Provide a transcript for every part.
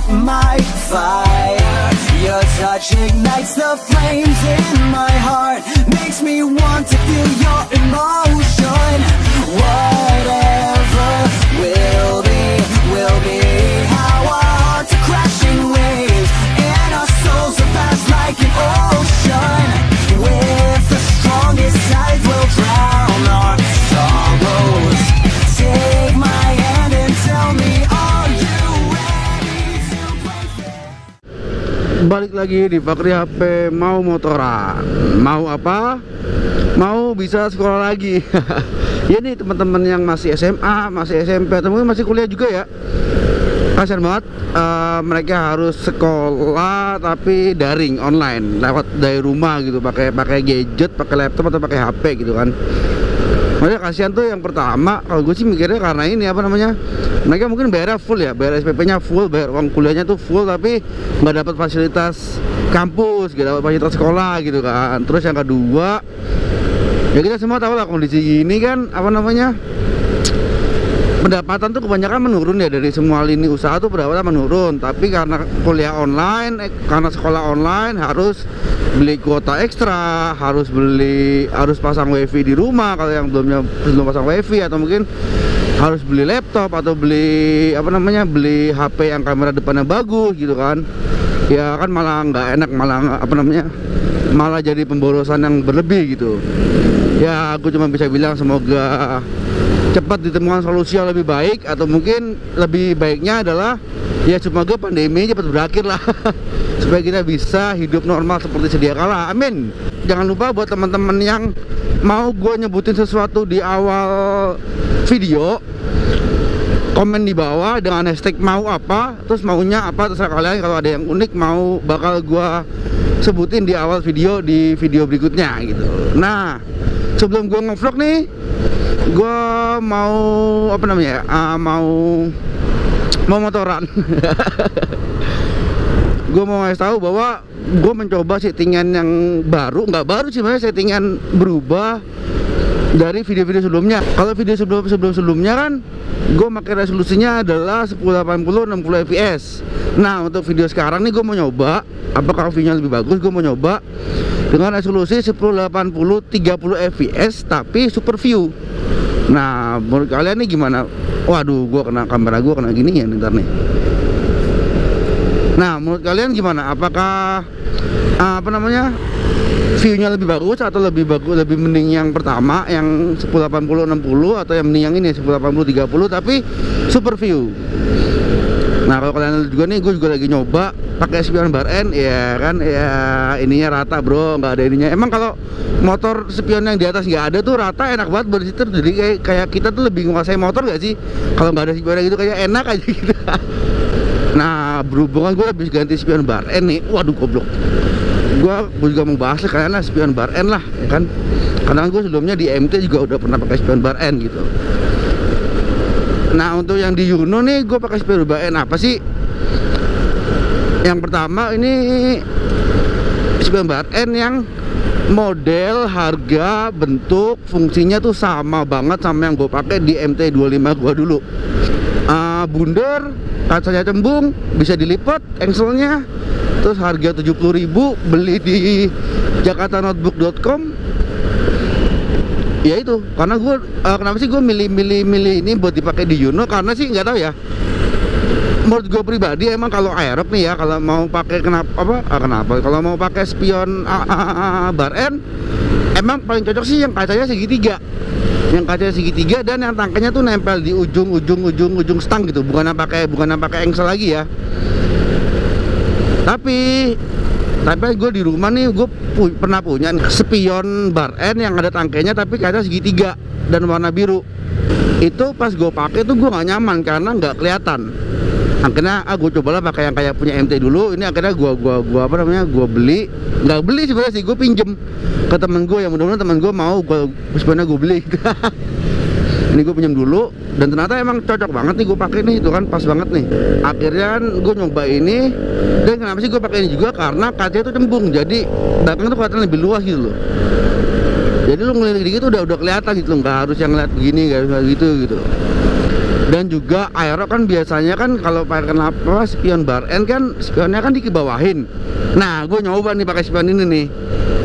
my fire. Your touch ignites the flames in my heart, makes me want to feel your emotion. Whatever will be how our hearts are crashing waves, and our souls are fast like an ocean. With the strongest tides will drown our sorrows. Take my hand and tell me, are you ready to play fair? Balik lagi di Fakri HP. Mau motoran, mau apa? Mau bisa sekolah lagi. Ya nih teman-teman yang masih SMA, masih SMP, atau mungkin masih kuliah juga ya. Kasian banget, mereka harus sekolah tapi daring, online, lewat dari rumah gitu, pakai gadget, pakai laptop atau pakai HP gitu kan. Makanya kasihan tuh yang pertama, kalau gue sih mikirnya karena ini apa namanya, mereka mungkin bayar full ya, bayar SPP-nya full, bayar uang kuliahnya tuh full, tapi nggak dapat fasilitas kampus, nggak dapat fasilitas sekolah gitu kan. Terus yang kedua, ya kita semua tahu lah kondisi ini kan apa namanya, pendapatan tuh kebanyakan menurun ya, dari semua lini usaha tuh pendapatan menurun. Tapi karena kuliah online, karena sekolah online harus beli kuota ekstra, harus pasang wifi di rumah kalau yang belum pasang wifi, atau mungkin harus beli laptop atau beli apa namanya, beli HP yang kamera depannya bagus gitu kan. Ya kan malah nggak enak, malah apa namanya, malah jadi pemborosan yang berlebih gitu. Ya aku cuma bisa bilang semoga cepat ditemukan solusi yang lebih baik, atau mungkin lebih baiknya adalah ya semoga pandemi cepat berakhir lah. Supaya kita bisa hidup normal seperti sedia kala, amin. Jangan lupa buat teman-teman yang mau gue nyebutin sesuatu di awal video, komen di bawah dengan hashtag mau apa, terus maunya apa terserah kalian. Kalau ada yang unik mau bakal gue sebutin di awal video, di video berikutnya gitu. Nah sebelum gue ngevlog nih, gue mau apa namanya, mau motoran. Gue mau ngasih tahu bahwa gue mencoba settingan yang baru, nggak baru sih sebenarnya, settingan berubah dari video-video sebelumnya. Kalau video sebelumnya kan gue pakai resolusinya adalah 1080 60 fps. Nah untuk video sekarang nih gue mau nyoba apakah videonya lebih bagus. Gue mau nyoba dengan resolusi 1080 30 fps tapi super view. Nah menurut kalian nih gimana? Waduh, kamera gue kena gini ya ntar nih. Nah menurut kalian gimana? Apakah apa namanya, view-nya lebih bagus atau lebih mending yang pertama yang 1080 60, atau yang mending yang ini 1080 30 tapi super view? Nah kalau kalian juga nih, gue juga lagi nyoba pakai spion bar N ya kan, ya ininya rata bro, nggak ada ininya. Emang kalau motor spion yang di atas nggak ada tuh rata, enak banget bersitir. Jadi kayak kita tuh lebih menguasai motor gak sih kalau nggak ada spion gitu, kayak enak aja gitu. Nah berhubungan gue habis ganti spion bar N nih, waduh goblok. Gue juga mau bahas kalian lah spion bar N lah ya kan, karena gue sebelumnya di MT juga udah pernah pakai spion bar N gitu. Nah untuk yang di Yuno nih gue pakai spion bar N apa sih? Yang pertama ini spion bar N yang model, harga, bentuk, fungsinya tuh sama banget sama yang gue pakai di MT25 gue dulu. Bundar, kacanya cembung, bisa dilipat engselnya. Terus harga 70.000, beli di jakartanotebook.com. Ya itu, karena gue kenapa sih gue milih ini buat dipakai di Yuno, karena sih nggak tahu ya. Menurut gue pribadi emang kalau aerok nih ya, kalau mau pakai kalau mau pakai spion bar N, emang paling cocok sih yang kacanya segitiga. Yang kacanya segitiga dan yang tangkanya tuh nempel di ujung stang gitu, bukan yang pakai engsel lagi ya. Tapi gue di rumah nih, gue pernah punya spion bar N yang ada tangkainya tapi kacanya segitiga dan warna biru. Itu pas gue pakai tuh gue nggak nyaman karena nggak kelihatan. Akhirnya gue cobalah pakai yang kayak punya MT dulu. Ini akhirnya gue beli, nggak beli sebenarnya sih, gue pinjem ke temen gue, yang mudah-mudahan temen gue mau sebenarnya gue beli. Ini gue pinjam dulu dan ternyata emang cocok banget nih gue pakai nih, itu kan pas banget nih. Akhirnya kan gue nyoba ini, dan kenapa sih gue pakai ini juga, karena kacanya itu cembung, jadi belakang tuh kelihatan lebih luas gitu loh. Jadi lu ngelirik dikit udah kelihatan gitu loh, nggak harus yang ngeliat begini, nggak harus gitu. Dan juga aero kan biasanya kan kalau pakai kenapa spion bar end kan spionnya kan dikebawahin. Nah gue nyoba nih pakai spion ini nih,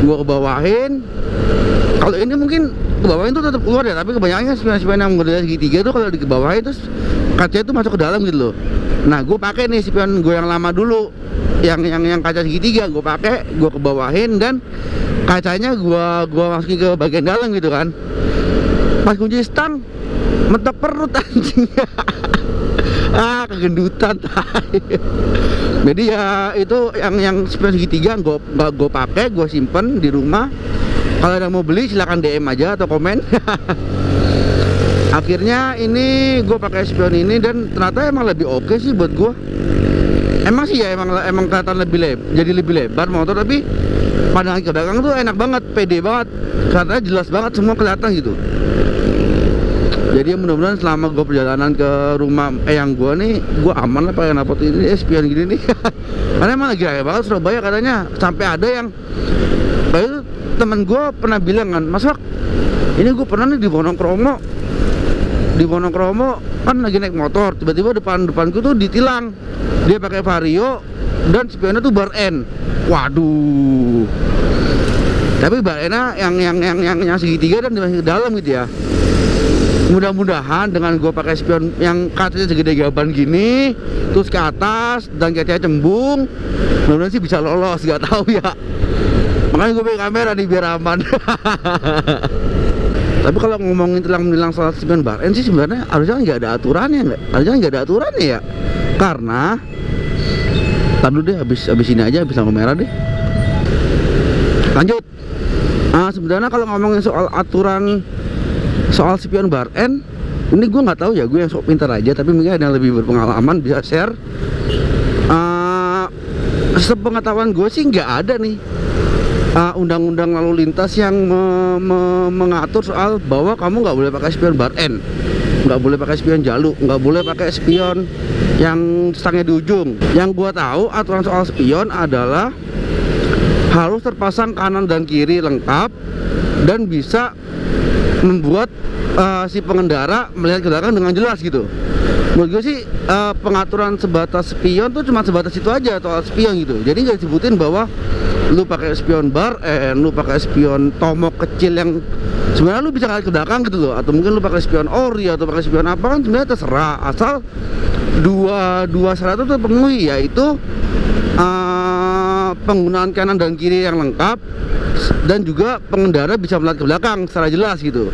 gue kebawahin. Kalau ini mungkin kebawahin tuh tetap keluar ya, tapi kebanyakan spion-spion yang model segitiga tuh kalau dikebawahin terus kacanya tuh masuk ke dalam gitu loh. Nah gue pakai nih spion gue yang lama dulu, yang kaca segitiga gue pakai, gue kebawahin dan kacanya gue masukin ke bagian dalam gitu kan. Pas kunci stang mentok perut anjing. Kegendutan. Jadi ya itu yang spion segitiga gue pakai, gue simpen di rumah. Kalau ada mau beli silahkan DM aja atau komen. Akhirnya ini gue pakai spion ini dan ternyata emang lebih oke sih buat gue. Emang sih ya emang kelihatan jadi lebih lebar motor, tapi pandangan ke belakang tuh enak banget, pede banget, karena jelas banget semua kelihatan gitu. Jadi mudah-mudahan selama gue perjalanan ke rumah yang gue nih, gue aman lah pakai knalpot ini, spion gini nih. Karena emang lagi raya banget Surabaya katanya, sampai ada yang kayak itu temen gue pernah bilang kan, Mas Wak, ini gue pernah nih di Wonokromo kan lagi naik motor, tiba-tiba depanku tuh ditilang, dia pakai Vario dan spionnya tuh bar end. Waduh, tapi bar endnya yang segitiga dan masih dalam gitu ya. Mudah-mudahan dengan gue pakai spion yang kacanya segede gaban gini terus ke atas dan kacanya cembung, mudah-mudahan sih bisa lolos, nggak tahu ya. Makanya gue pakai kamera nih biar aman. Tapi kalau ngomongin tilang soal spion bar end sih sebenarnya harusnya nggak ada aturannya, ya. Karena tadi deh habis ini aja, habis lampu merah deh. Lanjut. Sebenarnya kalau ngomongin soal aturan soal spion bar end, ini gue nggak tahu ya, gue yang sok pintar aja, tapi mungkin ada yang lebih berpengalaman bisa share. Sepengetahuan gue sih nggak ada nih undang-undang lalu lintas yang mengatur soal bahwa kamu nggak boleh pakai spion bar end, nggak boleh pakai spion jaluk, nggak boleh pakai spion yang stangnya di ujung. Yang gua tahu aturan soal spion adalah harus terpasang kanan dan kiri lengkap dan bisa membuat si pengendara melihat ke belakang dengan jelas gitu. Menurut gue sih pengaturan sebatas spion tuh cuma sebatas itu aja soal spion gitu. Jadi nggak disebutin bahwa lu pakai spion bar lu pakai spion tomok kecil yang sebenarnya lu bisa ngeliat ke belakang gitu loh, atau mungkin lu pakai spion ori atau pakai spion apa, kan sebenarnya terserah, asal dua syarat itu terpenuhi, yaitu penggunaan kanan dan kiri yang lengkap dan juga pengendara bisa melihat ke belakang secara jelas gitu.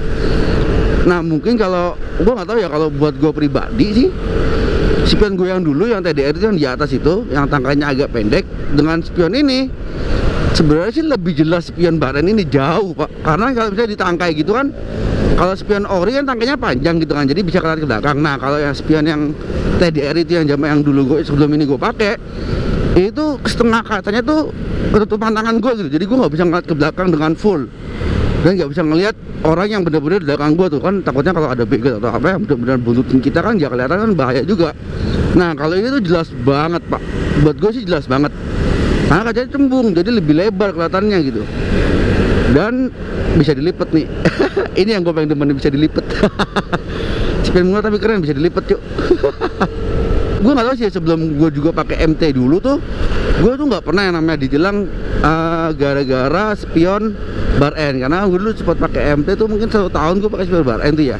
Nah mungkin kalau gue nggak tahu ya, kalau buat gue pribadi sih spion gue yang dulu yang TDR itu yang di atas itu, yang tangkainya agak pendek, dengan spion ini sebenarnya sih lebih jelas spion bar end ini jauh pak. Karena kalau misalnya ditangkai gitu kan, kalau spion ori kan tangkainya panjang gitu kan, jadi bisa kelihatan ke belakang. Nah kalau yang spion yang TDR itu yang zaman yang dulu gue sebelum ini gue pakai, itu setengah kacanya tuh ketutupan tangan gue gitu, jadi gue nggak bisa ngeliat ke belakang dengan full dan nggak bisa ngeliat orang yang benar-benar di belakang gue tuh kan, takutnya kalau ada begal atau apa yang benar-benar buntutin kita kan nggak kelihatan, kan bahaya juga. Nah kalau ini tuh jelas banget pak, buat gue sih jelas banget karena kacanya cembung, jadi lebih lebar kelihatannya gitu dan bisa dilipet nih. Ini yang gue pengen demen, bisa dilipet. Spion murah tapi keren, bisa dilipet yuk. Gue nggak tahu sih, sebelum gue juga pakai MT dulu tuh gue tuh nggak pernah yang namanya ditilang gara-gara spion bar end, karena gue dulu sempat pakai MT tuh mungkin 1 tahun gue pakai spion bar end tuh ya,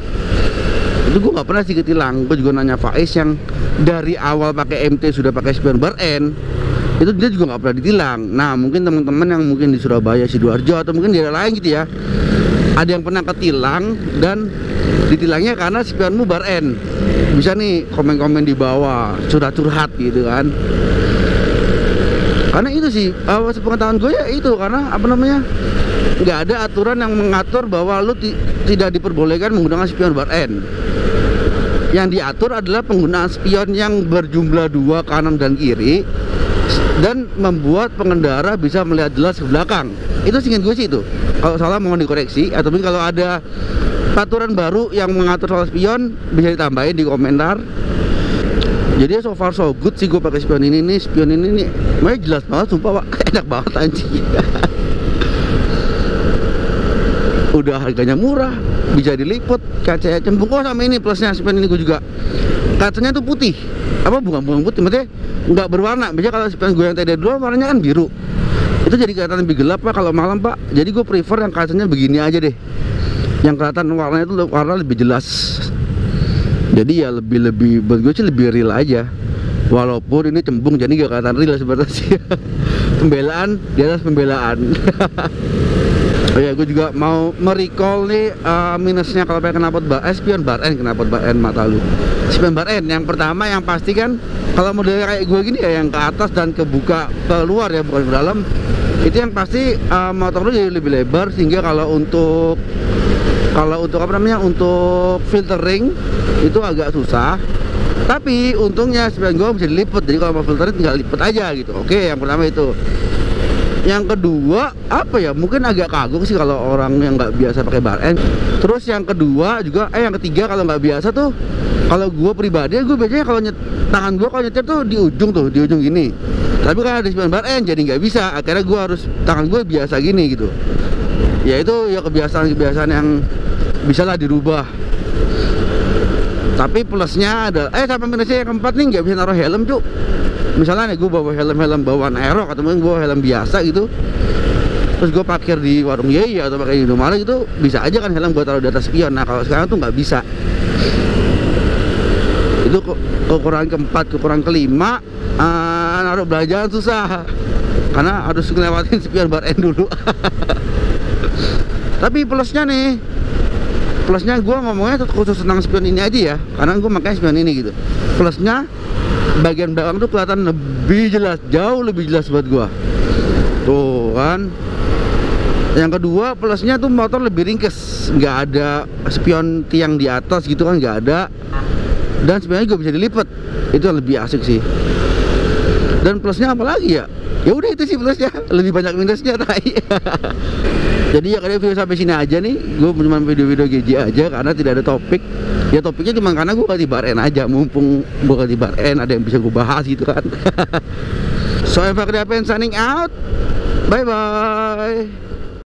itu gue nggak pernah sih ketilang. Gue juga nanya Faiz yang dari awal pakai MT sudah pakai spion bar end, itu dia juga nggak pernah ditilang. Nah mungkin teman-teman yang mungkin di Surabaya, Sidoarjo atau mungkin di daerah lain gitu ya, ada yang pernah ketilang dan ditilangnya karena spionmu bar end, bisa nih komen-komen di bawah, curhat-curhat gitu kan. Karena itu sih sepengetahuan gue ya itu, karena apa namanya, nggak ada aturan yang mengatur bahwa lu tidak diperbolehkan menggunakan spion bar end. Yang diatur adalah penggunaan spion yang berjumlah 2 kanan dan kiri dan membuat pengendara bisa melihat jelas ke belakang. Itu singkat gue sih itu. Kalau salah mohon dikoreksi, atau mungkin kalau ada aturan baru yang mengatur soal spion bisa ditambahin di komentar. Jadi so far so good sih gue pakai spion ini nih. Spion ini nih makanya jelas banget sumpah pak, enak banget anjing. udah harganya murah, bisa diliput, kaca cembung. Oh sama ini plusnya spion ini gue juga, kacanya tuh putih, apa bukan putih, maksudnya nggak berwarna. Biasanya kalau spion gue yang TD2 warnanya kan biru, itu jadi kelihatan lebih gelap Pak kalau malam Pak. Jadi gue prefer yang kacanya begini aja deh, yang kelihatan warnanya itu warna lebih jelas. Jadi ya lebih buat gue sih lebih real aja. Walaupun ini cembung jadi gak kelihatan real sebenarnya. Pembelaan di atas pembelaan. Oh ya, gue juga mau merecall nih minusnya kalau pengen knalpot spion bar N, knalpot bar N mata lu. Spion bar N yang pertama yang pasti kan kalau modelnya kayak gue gini ya, yang ke atas dan kebuka keluar ya, bukan ke dalam. Itu yang pasti motor lu jadi lebih lebar, sehingga kalau untuk apa namanya, untuk filtering itu agak susah. Tapi untungnya spion gue bisa dilipet, jadi kalau mau filtering tinggal lipet aja gitu. Oke, yang pertama itu. Yang kedua apa ya, mungkin agak kagok sih kalau orang yang nggak biasa pakai bar N. Terus yang kedua juga, yang ketiga kalau nggak biasa tuh, kalau gue pribadi, gue biasanya kalau tangan gue kalau nyetir tuh di ujung gini. Tapi kan ada spion bar N jadi nggak bisa. Akhirnya gue harus tangan gue biasa gini gitu. Ya itu ya kebiasaan yang bisa lah dirubah. Tapi plusnya ada, sampai minusnya yang keempat nih, nggak bisa naruh helm Cuk. Misalnya nih gue bawa helm bawaan Aerox atau mungkin gue helm biasa gitu, terus gue parkir di warung Yei atau pakai Indomaret gitu, bisa aja kan helm gue taruh di atas spion. Nah kalau sekarang tuh nggak bisa. Itu kekurangan keempat. Kekurangan kelima, naruh belanjaan susah karena harus ngelewatin spion bar N dulu. Tapi plusnya gue ngomongnya khusus tentang spion ini aja ya, karena gue makanya spion ini gitu. Plusnya bagian belakang tuh kelihatan lebih jelas, jauh lebih jelas buat gue. Tuh kan. Yang kedua plusnya tuh motor lebih ringkes, nggak ada spion tiang di atas gitu kan, nggak ada. Dan sebenarnya gue bisa dilipet, itu yang lebih asik sih. Dan plusnya apa lagi ya? Ya udah itu sih plusnya, lebih banyak minusnya tai. Jadi ya kalian video sampai sini aja nih. Gue cuma video-video GJ aja karena tidak ada topik. Ya topiknya cuma karena gue ganti bar N aja. Mumpung gue ganti bar N, ada yang bisa gue bahas gitu kan. So Eva Kriapen signing out. Bye bye.